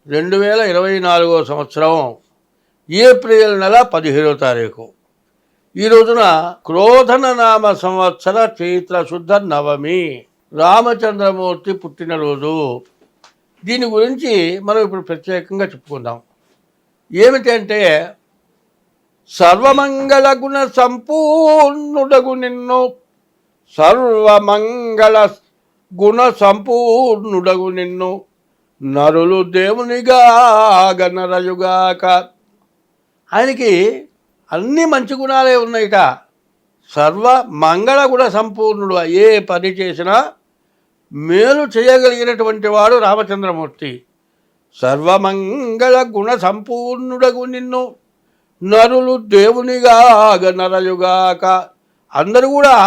2024 సంవత్సరం ఏప్రిల్ నెల 15వ తారీఖు. ఈ రోజున క్రోధన నామ సంవత్సర చైత్ర శుద్ధ నవమి, రామచంద్రమూర్తి పుట్టినరోజు. దీని గురించి మనం ఇప్పుడు ప్రత్యేకంగా చెప్పుకుందాం. ఏమిటంటే, సర్వమంగళ గుణ సంపూర్ణుడగు నిన్ను, సర్వమంగళ గుణ సంపూర్ణుడగు నిన్ను నరులు దేవునిగా గణరయుగాక. ఆయనకి అన్ని మంచి గుణాలే ఉన్నాయిట. సర్వ మంగళ గుణ సంపూర్ణుడు, ఏ పని చేసినా మేలు చేయగలిగినటువంటి వాడు రామచంద్రమూర్తి. సర్వమంగళ గుణ సంపూర్ణుడగు నిన్ను నరులు దేవునిగా గణరయుగాక. అందరూ కూడా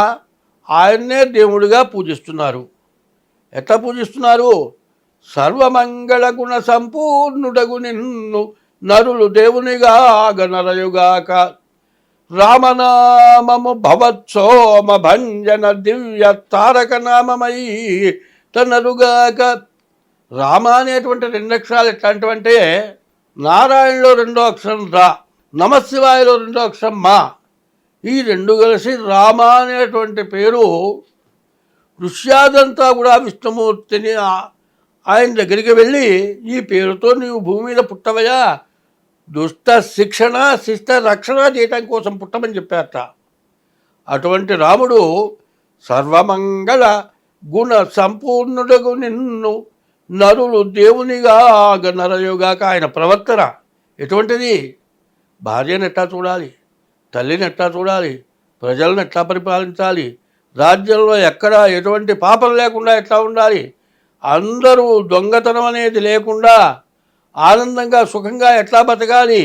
ఆయన్నే దేవుడిగా పూజిస్తున్నారు. ఎట్లా పూజిస్తున్నారు? సర్వమంగళ గుణ సంపూర్ణుడగు నిన్ను నరులు దేవునిగా గణరయుగాక. రామనామము భవత్సోమ భంజన దివ్య తారక నామమై తనరుగాక. రామ అనేటువంటి 2 అక్షరాలు ఎట్లాంటివంటే, నారాయణలో 2వ అక్షరం రా, నమశివాయలో 2వ అక్షరం మా. ఈ 2 కలిసి రామ అనేటువంటి పేరు ఋష్యాదంతా కూడా విష్ణుమూర్తిని ఆయన దగ్గరికి వెళ్ళి, ఈ పేరుతో నీవు భూమి మీద పుట్టవయా, దుష్ట శిక్షణ శిష్ట రక్షణ చేయటం కోసం పుట్టమని చెప్పారట. అటువంటి రాముడు సర్వమంగళ గుణ సంపూర్ణుడగు నిన్ను నరులు దేవునిగా గణరయుగాక. ఆయన ప్రవర్తన ఎటువంటిది? భార్యను ఎట్లా చూడాలి, తల్లిని ఎట్లా చూడాలి, ప్రజలను ఎట్లా పరిపాలించాలి, రాజ్యంలో ఎక్కడ ఎటువంటి పాపం లేకుండా ఎట్లా ఉండాలి, అందరూ దొంగతనం అనేది లేకుండా ఆనందంగా సుఖంగా ఎట్లా బతకాలి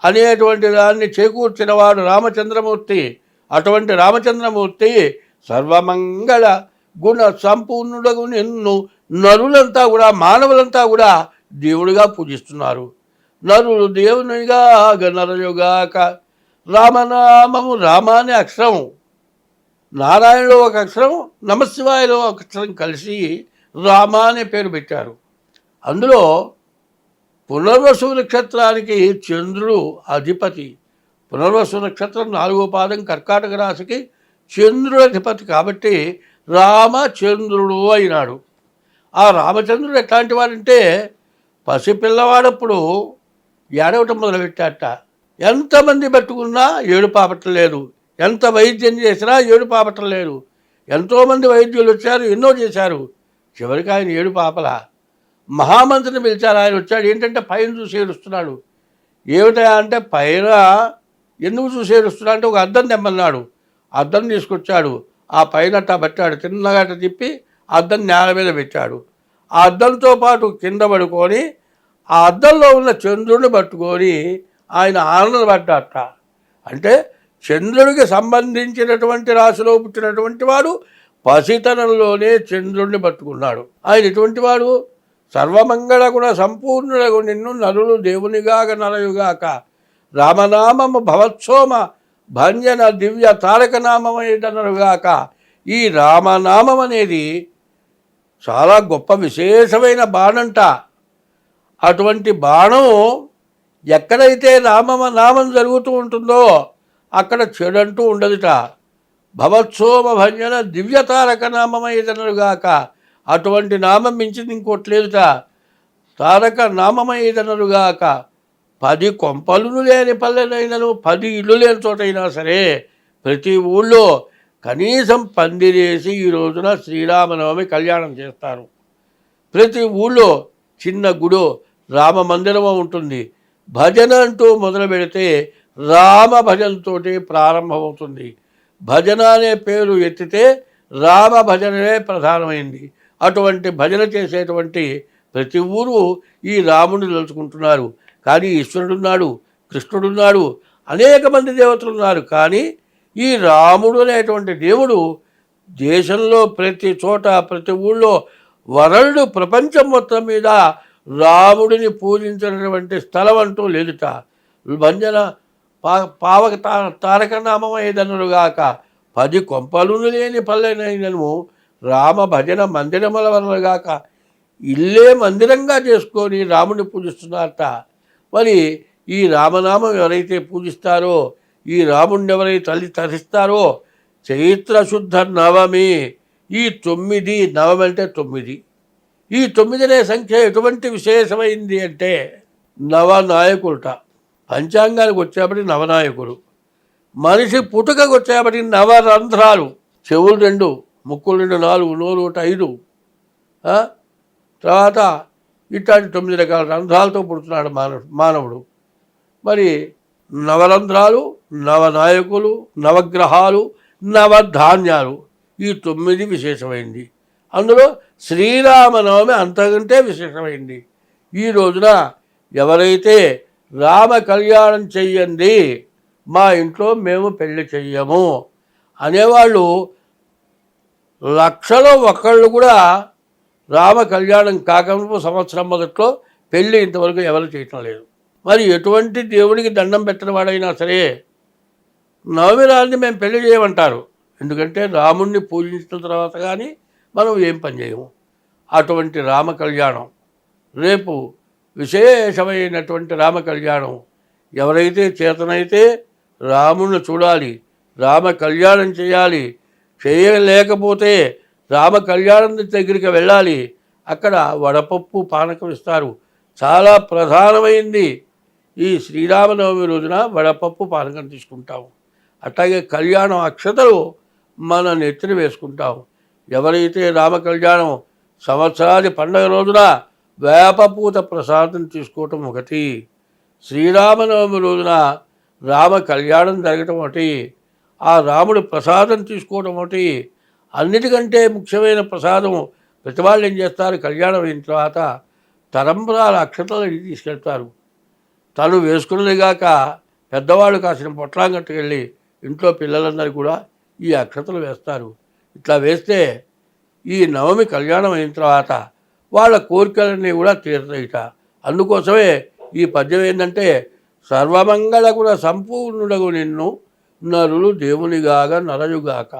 అనేటువంటి దాన్ని చేకూర్చినవాడు రామచంద్రమూర్తి. అటువంటి రామచంద్రమూర్తి సర్వమంగళ గుణ సంపూర్ణుడగు నిన్ను నరులంతా కూడా, మానవులంతా కూడా దేవుడిగా పూజిస్తున్నారు. నరులు దేవునిగా గణరయుగాక. రామనామము, రామ అనే అక్షరం నారాయణలో 1 అక్షరం, నమశివాయలో 1 అక్షరం కలిసి రామ అనే పేరు పెట్టారు. అందులో పునర్వసు నక్షత్రానికి చంద్రుడు అధిపతి. పునర్వసు నక్షత్రం 4వ పాదం కర్కాటక రాశికి చంద్రుడు అధిపతి కాబట్టి రామచంద్రుడు అయినాడు. ఆ రామచంద్రుడు ఎట్లాంటి వాడంటే, పసిపిల్లవాడప్పుడు ఏడవటం మొదలుపెట్టాట. ఎంతమంది పట్టుకున్నా ఏడు పాపట్టలేదు, ఎంత వైద్యం చేసినా ఏడు పాపట్టలేదు. ఎంతోమంది వైద్యులు వచ్చారు, ఎన్నో చేశారు. చివరికి ఆయన ఏడు పాపల. మహామంత్రిని పిలిచారు. ఆయన వచ్చాడు. ఏంటంటే, పైన చూసి ఏడుస్తున్నాడు. ఏమిటా అంటే, పైన ఎందుకు చూసి ఏడుస్తున్నా అంటే, ఒక అద్దం తెమ్మన్నాడు. అద్దం తీసుకొచ్చాడు. ఆ పైన అట్టా పెట్టాడు. తిన్నగా తిప్పి అద్దం నేల మీద పెట్టాడు. ఆ అద్దంతో పాటు కింద పడుకొని ఆ అద్దంలో ఉన్న చంద్రుడిని పట్టుకొని ఆయన ఆనందపడ్డాట. అంటే చంద్రుడికి సంబంధించినటువంటి రాశిలో పుట్టినటువంటి వాడు పసితనంలోనే చంద్రుడిని పట్టుకున్నాడు. ఆయన ఎటువంటి వాడు? సర్వమంగళ గుణ సంపూర్ణుడగు నిన్ను నరులు దేవునిగా గణరయుగాక. రామనామము భవత్సోమ భంజన దివ్య తారక నామమైనరుగాక. ఈ రామనామం అనేది చాలా గొప్ప విశేషమైన బాణంట. అటువంటి బాణం ఎక్కడైతే నామం జరుగుతూ ఉంటుందో అక్కడ చెడంటూ ఉండదుట. భవత్సోమ భంజన దివ్య తారక నామమైదనరుగాక. అటువంటి నామం మించింది ఇంకోటి లేదుట. తారక నామమైదనరుగాక. 10 కొంపలు లేని పల్లెనైనను, 10 ఇళ్ళు లేని చోటైనా సరే, ప్రతి ఊళ్ళో కనీసం పందిరేసి ఈ రోజున శ్రీరామనవమి కళ్యాణం చేస్తారు. ప్రతి ఊళ్ళో చిన్న గుడో రామ మందిరమో ఉంటుంది. భజన అంటూ మొదలు పెడితే రామ భజనతో ప్రారంభమవుతుంది. భజన అనే పేరు ఎత్తితే రామ భజననే ప్రధానమైంది. అటువంటి భజన చేసేటువంటి ప్రతి ఊరు ఈ రాముడిని తలుచుకుంటున్నారు. కానీ ఈశ్వరుడున్నాడు, కృష్ణుడున్నాడు, అనేక మంది దేవతలు ఉన్నారు. కానీ ఈ రాముడు అనేటువంటి దేవుడు దేశంలో ప్రతి చోట, ప్రతి ఊళ్ళో, వరల్డ్ ప్రపంచం మొత్తం మీద రాముడిని పూజించినటువంటి స్థలం అంటూ లేదుట. భంజన పావక తారక నామమైదనరుగాక. 10 కొంపలు లేని పల్లెనైనను రామ భజన మందిరముల వలనగాక. ఇల్లే మందిరంగా చేసుకొని రాముడిని పూజిస్తున్నారట. మరి ఈ రామనామం ఎవరైతే పూజిస్తారో, ఈ రాముడిని ఎవరైతే తరిస్తారో, చైత్ర శుద్ధ నవమి, ఈ 9 నవమి అంటే 9, ఈ 9 అనే సంఖ్య ఎటువంటి విశేషమైంది అంటే నవనాయకులట. పంచాంగానికి వచ్చేప్పటికి నవనాయకులు, మనిషి పుట్టుకకు వచ్చేప్పటికి నవరంధ్రాలు, చెవులు 2, ముక్కులు 2, 4, నోరు 1, 5, తర్వాత ఇట్లాంటి 9 రకాల రంధ్రాలతో పుడుతున్నాడు మానవుడు. మరి నవరంధ్రాలు, నవనాయకులు, నవగ్రహాలు, నవధాన్యాలు, ఈ 9 విశేషమైంది. అందులో శ్రీరామనవమి అంతకంటే విశేషమైంది. ఈ రోజున ఎవరైతే రామ కళ్యాణం చెయ్యండి, మా ఇంట్లో మేము పెళ్లి చెయ్యము అనేవాళ్ళు లక్షలో ఒకళ్ళు కూడా రామ కళ్యాణం కాకముందు సంవత్సరం మొదట్లో పెళ్ళి ఇంతవరకు ఎవరు చేయటం లేదు. మరి ఎటువంటి దేవుడికి దండం పెట్టిన వాడైనా సరే నవమి రాని మేము పెళ్లి చేయమంటారు. ఎందుకంటే రాముణ్ణి పూజించిన తర్వాత కానీ మనం ఏం పని చేయము. అటువంటి రామ కళ్యాణం రేపు విశేషమైనటువంటి రామ కళ్యాణం. ఎవరైతే చేతనైతే రాముణ్ణి చూడాలి, రామ కళ్యాణం చేయాలి. చేయలేకపోతే రామ కళ్యాణం దగ్గరికి వెళ్ళాలి. అక్కడ వడపప్పు పానకం ఇస్తారు. చాలా ప్రధానమైంది. ఈ శ్రీరామనవమి రోజున వడపప్పు పానకం తీసుకుంటాము. అట్లాగే కళ్యాణం అక్షతలు మన నెత్తిన వేసుకుంటాము. ఎవరైతే రామ కళ్యాణం సంవత్సరాది పండగ రోజున వేపపూత ప్రసాదం తీసుకోవటం ఒకటి, శ్రీరామనవమి రోజున రామ కళ్యాణం జరగటం ఒకటి, ఆ రాముడి ప్రసాదం తీసుకోవటం ఒకటి. అన్నిటికంటే ముఖ్యమైన ప్రసాదం ప్రతి వాళ్ళు ఏం చేస్తారు, కళ్యాణం అయిన తర్వాత తలంబ్రాల అక్షతలు తీసుకెళ్తారు. తను వేసుకున్నదిగాక పెద్దవాళ్ళు కాసిన పొట్లాంగట్టుకెళ్ళి ఇంట్లో పిల్లలందరూ కూడా ఈ అక్షతలు వేస్తారు. ఇట్లా వేస్తే ఈ నవమి కళ్యాణం అయిన తర్వాత వాళ్ళ కోరికలన్నీ కూడా తీరుతాయిట. అందుకోసమే ఈ పద్యం ఏంటంటే, సర్వమంగళ గుణ సంపూర్ణుడగు నిన్ను నరులు దేవునిగాక నరయుగాక,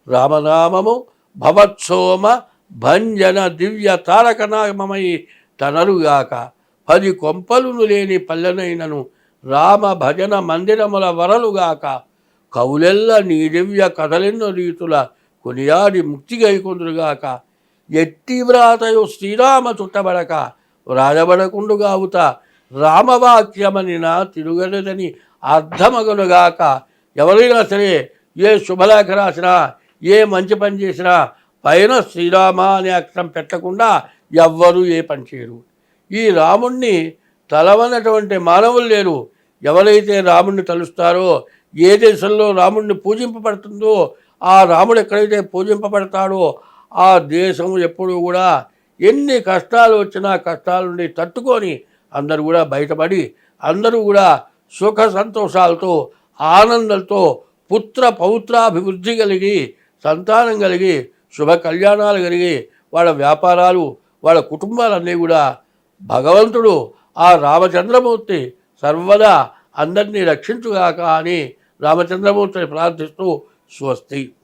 రామనామము భవత్సోమ భంజన దివ్య తారకనామమై తనరుగాక, 10 కొంపలును లేని పల్లెనైనను రామ భజన మందిరముల వరలుగాక, కవులెల్ల నీ దివ్య కథలెన్నో రీతుల కొనియాడి ముక్తిగైకొందురుగాక, ఎట్టి వ్రాతయు శ్రీరామ చుట్టబడక వ్రాయబడకుండుగావుత, రామవాక్యమని నా తిరుగలేదని అర్థమగునుగాక. ఎవరైనా సరే ఏ శుభలేఖ రాసినా, ఏ మంచి పని చేసినా పైన శ్రీరామ అనే అక్షరం పెట్టకుండా ఎవ్వరూ ఏ పని చేయరు. ఈ రాముణ్ణి తలవనటువంటి మానవులు లేరు. ఎవరైతే రాముణ్ణి తలుస్తారో, ఏ దేశంలో రాముణ్ణి పూజింపబడుతుందో, ఆ రాముడు ఎక్కడైతే పూజింపబడతాడో ఆ దేశం ఎప్పుడూ కూడా ఎన్ని కష్టాలు వచ్చినా కష్టాల నుండి తట్టుకొని అందరూ కూడా బయటపడి అందరూ కూడా సుఖ సంతోషాలతో ఆనందంతో పుత్ర పౌత్రాభివృద్ధి కలిగి సంతానం కలిగి శుభ కళ్యాణాలు కలిగి వాళ్ళ వ్యాపారాలు వాళ్ళ కుటుంబాలన్నీ కూడా భగవంతుడు ఆ రామచంద్రమూర్తి సర్వదా అందరినీ రక్షించుగాక అని రామచంద్రమూర్తిని ప్రార్థిస్తూ స్వస్తి.